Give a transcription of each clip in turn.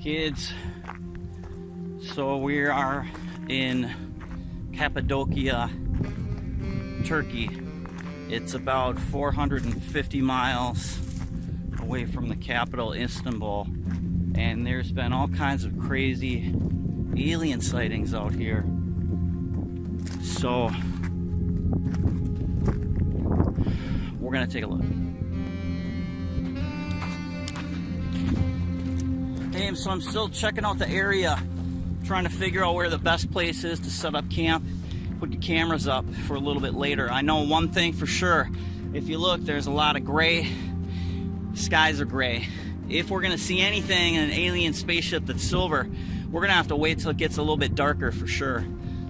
Kids, so we are in Cappadocia, Turkey. It's about 450 miles away from the capital, Istanbul, and there's been all kinds of crazy alien sightings out here. So we're gonna take a look. Hey, so I'm still checking out the area, trying to figure out where the best place is to set up camp, put the cameras up for a little bit later. I know one thing for sure, if you look, there's a lot of gray, skies are gray. If we're gonna see anything in an alien spaceship that's silver, we're gonna have to wait till it gets a little bit darker for sure.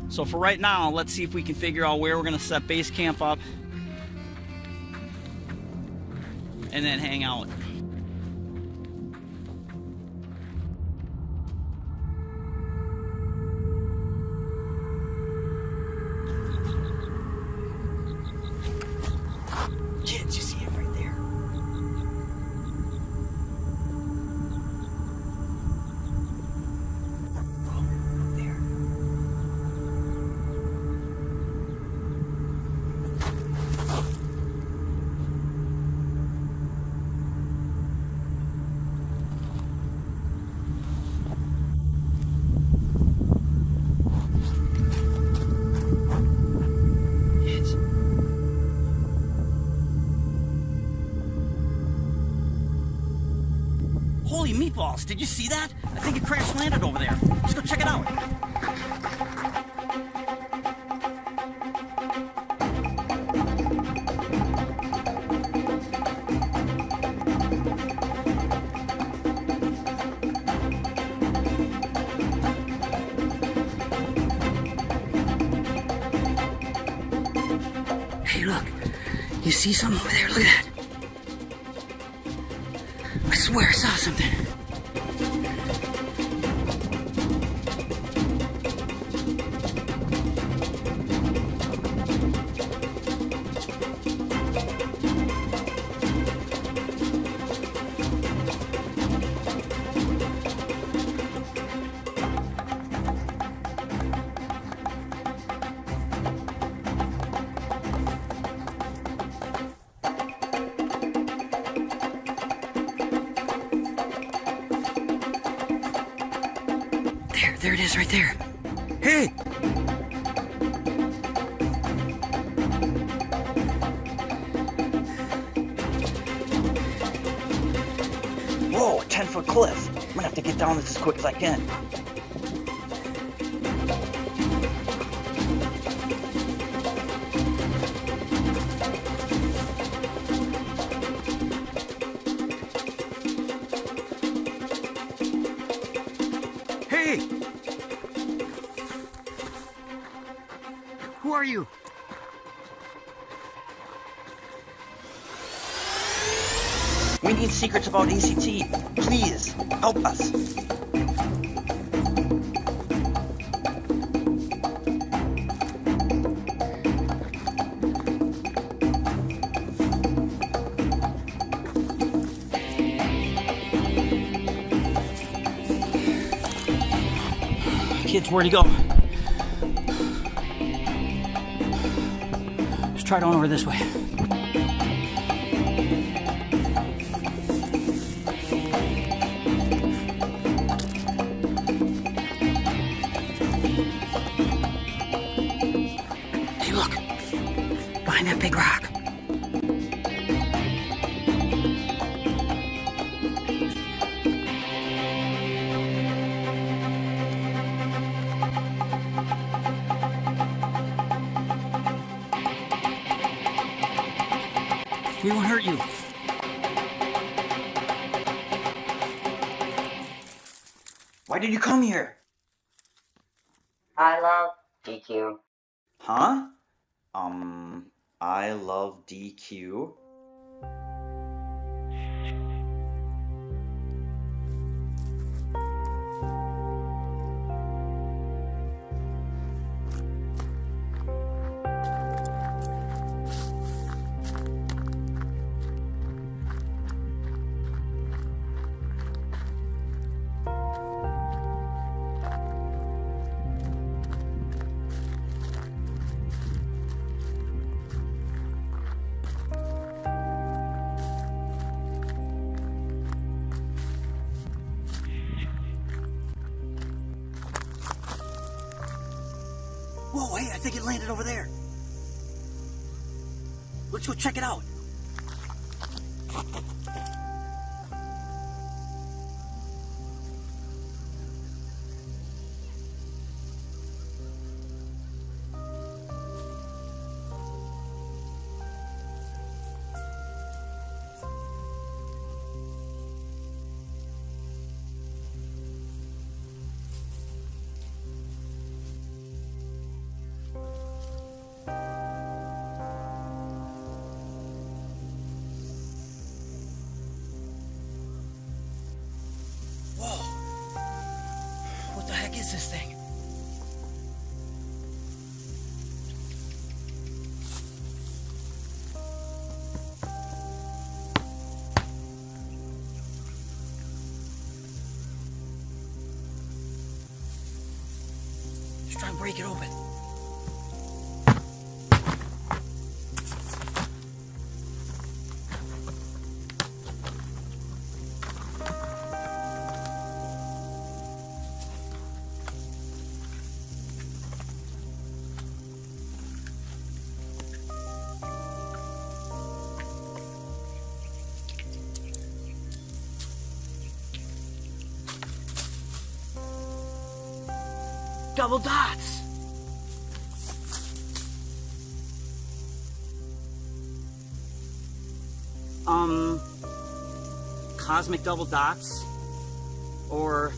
So for right now, let's see if we can figure out where we're gonna set base camp up and then hang out. Kids, you see it right there? Oh, there. Kids. Holy meatballs, did you see that? I think it crash landed over there. Let's go check it out. Hey, look. You see something over there? Look at that. I swear I saw something. There it is right there. Hey! Whoa, a 10-foot cliff. I'm gonna have to get down this as quick as I can. Hey! Who are you? We need secrets about ACT. Please, help us. Kids, where'd he go? Let's try on over this way. Hey, look! Behind that big rock. We won't hurt you. Why did you come here? I love DQ. Huh? I love DQ. Whoa, hey, I think it landed over there. Let's go check it out. What the heck is this thing? Let's try and break it open. Double dots. Cosmic double dots, or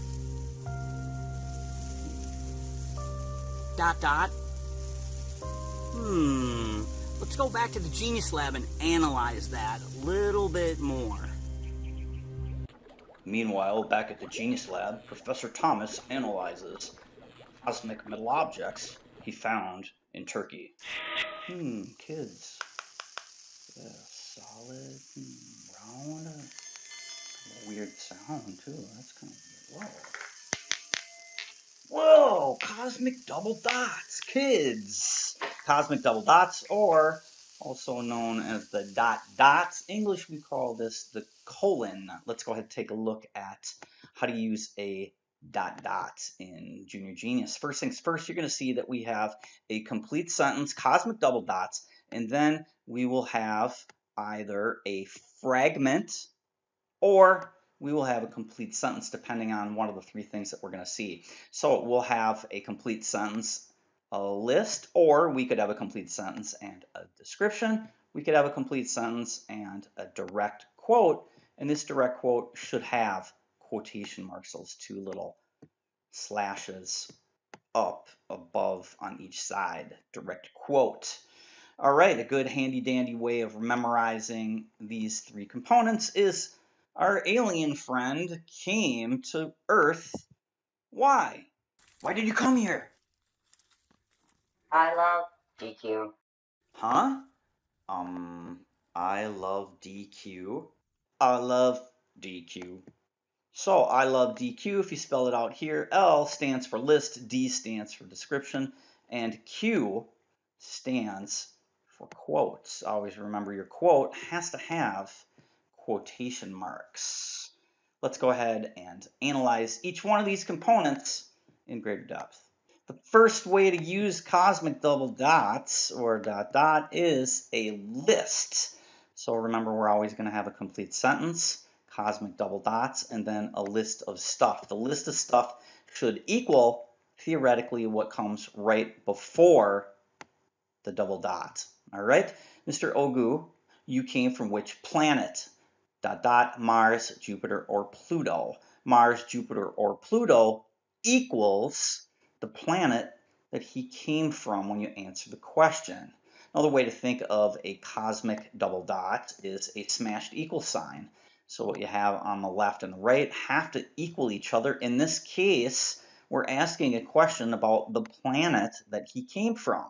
dot dot. Let's go back to the Genius Lab and analyze that a little bit more. Meanwhile, back at the Genius Lab, Professor Thomas analyzes cosmic metal objects he found in Turkey. Kids. Yeah, solid, round. A weird sound, too. That's kind of weird. Whoa! Cosmic double dots, kids! Cosmic double dots, or also known as the dot dots. English, we call this the colon. Let's go ahead and take a look at how to use a dot dot in Junior Genius. First things first, you're going to see that we have a complete sentence, cosmic double dots, and then we will have either a fragment or we will have a complete sentence depending on one of the three things that we're going to see. So we'll have a complete sentence, a list, or we could have a complete sentence and a description. We could have a complete sentence and a direct quote, and this direct quote should have quotation marks, those two little slashes up above on each side, direct quote. All right, a good handy dandy way of memorizing these three components is our alien friend came to Earth. Why? Why did you come here? I love DQ. Huh? I love DQ. I love DQ. So I love DQ, if you spell it out here, L stands for list, D stands for description, and Q stands for quotes. Always remember your quote has to have quotation marks. Let's go ahead and analyze each one of these components in greater depth. The first way to use cosmic double dots, or dot dot, is a list. So remember, we're always going to have a complete sentence, cosmic double dots, and then a list of stuff. The list of stuff should equal, theoretically, what comes right before the double dot. All right, Mr. Ogu, you came from which planet? Dot dot, Mars, Jupiter, or Pluto. Mars, Jupiter, or Pluto equals the planet that he came from when you answer the question. Another way to think of a cosmic double dot is a smashed equal sign. So what you have on the left and the right have to equal each other. In this case, we're asking a question about the planet that he came from.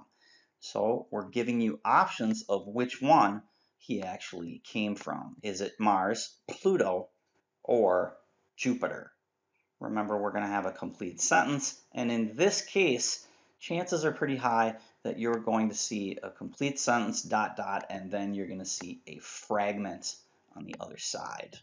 So we're giving you options of which one he actually came from. Is it Mars, Pluto, or Jupiter? Remember, we're going to have a complete sentence, and in this case, chances are pretty high that you're going to see a complete sentence, dot dot, and then you're going to see a fragment on the other side.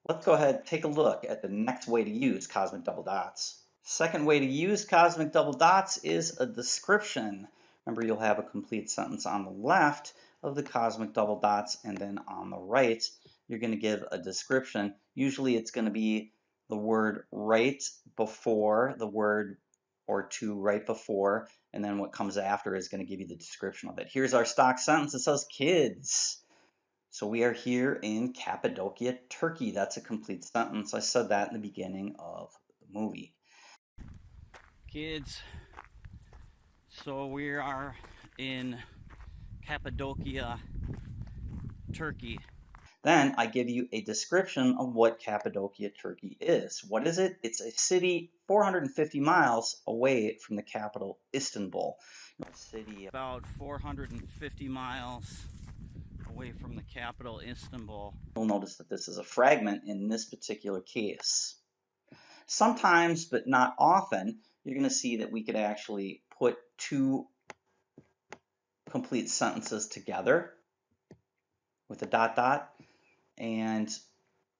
Let's go ahead and take a look at the next way to use cosmic double dots. Second way to use cosmic double dots is a description. Remember, you'll have a complete sentence on the left of the cosmic double dots, and then on the right, you're going to give a description. Usually it's going to be the word right before the word or two right before, and then what comes after is going to give you the description of it. Here's our stock sentence. It says kids. So we are here in Cappadocia, Turkey. That's a complete sentence. I said that in the beginning of the movie. Kids, so we are in Cappadocia, Turkey. Then I give you a description of what Cappadocia, Turkey is. What is it? It's a city 450 miles away from the capital, Istanbul. City about 450 miles away from the capital, Istanbul. You'll notice that this is a fragment in this particular case. Sometimes, but not often, you're going to see that we could actually put two complete sentences together with a dot dot, and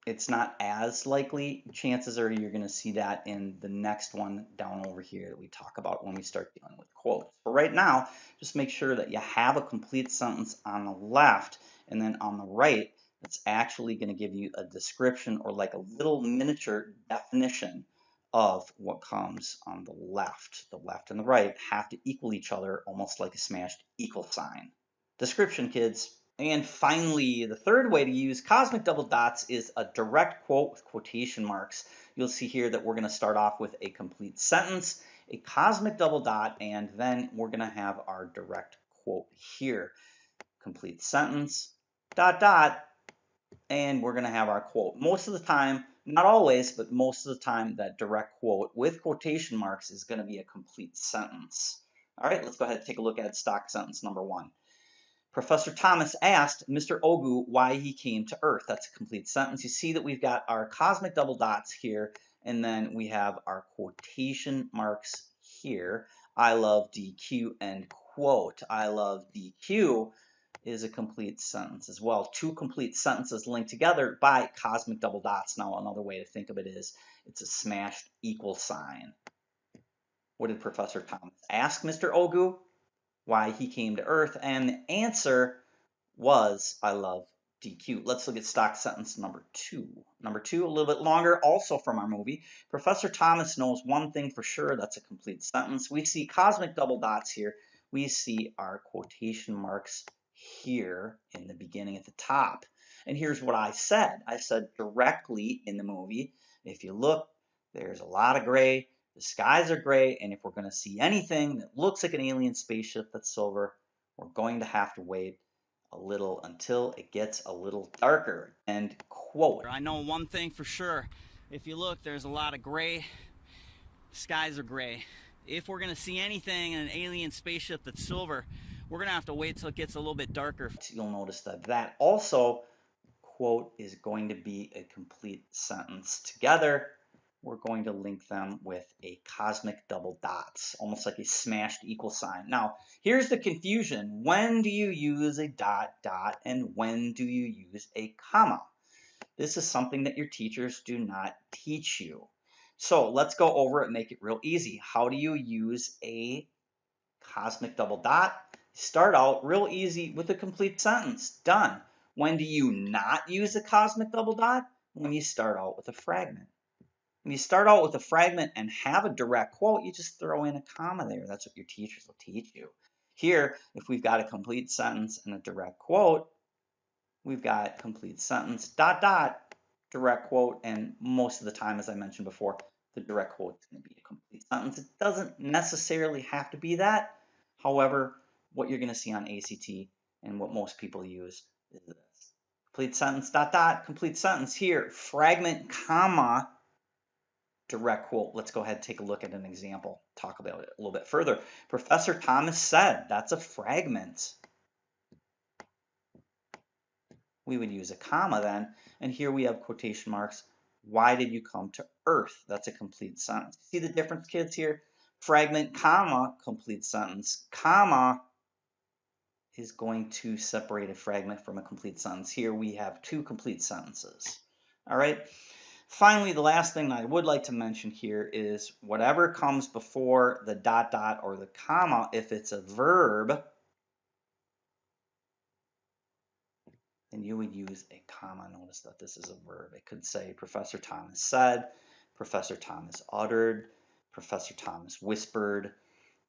it's not as likely. Chances are you're going to see that in the next one down over here that we talk about when we start dealing with quotes. But right now, just make sure that you have a complete sentence on the left, and then on the right, it's actually going to give you a description or like a little miniature definition of what comes on the left. The left and the right have to equal each other, almost like a smashed equal sign. Description, kids. And finally, the third way to use cosmic double dots is a direct quote with quotation marks. You'll see here that we're going to start off with a complete sentence, a cosmic double dot, and then we're going to have our direct quote here. Complete sentence, dot, dot, and we're going to have our quote. Most of the time, not always, but most of the time, that direct quote with quotation marks is going to be a complete sentence. All right, let's go ahead and take a look at stock sentence number 1. Professor Thomas asked Mr. Ogu why he came to Earth. That's a complete sentence. You see that we've got our cosmic double dots here, and then we have our quotation marks here. I love DQ, end quote. I love DQ is a complete sentence as well. Two complete sentences linked together by cosmic double dots. Now, another way to think of it is it's a smashed equal sign. What did Professor Thomas ask Mr. Ogu? Why he came to Earth, and the answer was I love DQ. Let's look at stock sentence number 2. Number 2, a little bit longer, also from our movie. Professor Thomas knows one thing for sure. That's a complete sentence. We see cosmic double dots here. We see our quotation marks here in the beginning at the top. And here's what I said. I said directly in the movie, if you look, there's a lot of gray. The skies are gray, and if we're going to see anything that looks like an alien spaceship that's silver, we're going to have to wait a little until it gets a little darker. End quote. I know one thing for sure. If you look, there's a lot of gray. Skies are gray. If we're going to see anything in an alien spaceship that's silver, we're going to have to wait till it gets a little bit darker. You'll notice that that also quote is going to be a complete sentence together. We're going to link them with a cosmic double dots, almost like a smashed equal sign. Now, here's the confusion. When do you use a dot, dot, and when do you use a comma? This is something that your teachers do not teach you. So let's go over it and make it real easy. How do you use a cosmic double dot? Start out real easy with a complete sentence. Done. When do you not use a cosmic double dot? When you start out with a fragment. When you start out with a fragment and have a direct quote, you just throw in a comma there. That's what your teachers will teach you. Here, if we've got a complete sentence and a direct quote, we've got complete sentence, dot, dot, direct quote, and most of the time, as I mentioned before, the direct quote is going to be a complete sentence. It doesn't necessarily have to be that. However, what you're going to see on ACT and what most people use is this. Complete sentence, dot, dot, complete sentence. Here, fragment, comma, direct quote. Let's go ahead and take a look at an example, talk about it a little bit further. Professor Thomas said, that's a fragment. We would use a comma then, and here we have quotation marks. Why did you come to Earth? That's a complete sentence. See the difference, kids, here? Fragment, comma, complete sentence. Comma is going to separate a fragment from a complete sentence. Here we have two complete sentences. All right. Finally, the last thing I would like to mention here is whatever comes before the dot dot or the comma, if it's a verb, then you would use a comma. Notice that this is a verb. It could say Professor Thomas said, Professor Thomas uttered, Professor Thomas whispered.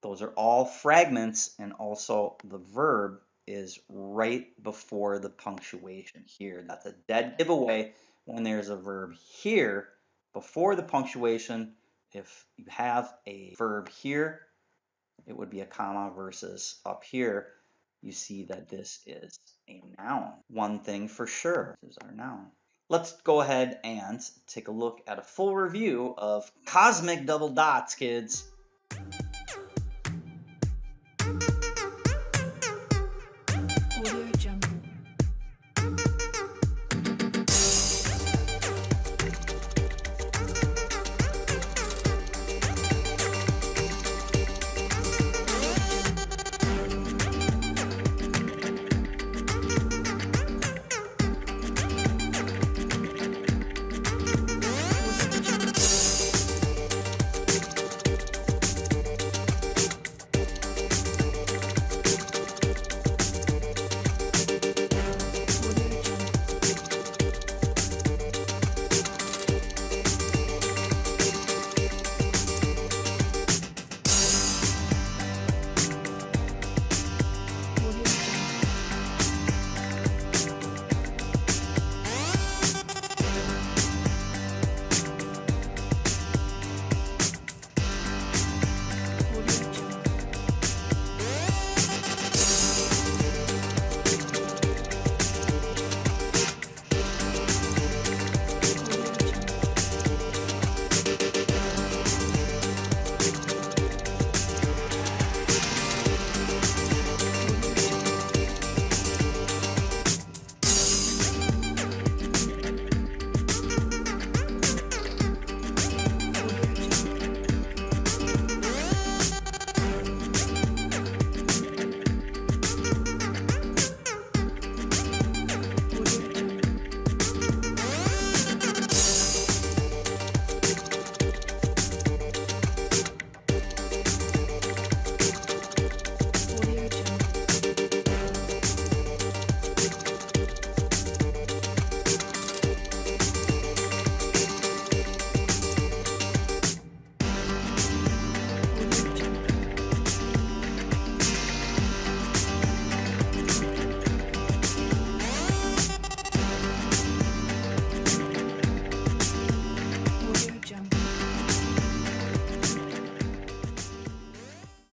Those are all fragments, and also the verb is right before the punctuation here. That's a dead giveaway when there's a verb here before the punctuation. If you have a verb here, it would be a comma, versus up here, you see that this is a noun. One thing for sure, this is our noun. Let's go ahead and take a look at a full review of cosmic double dots, kids.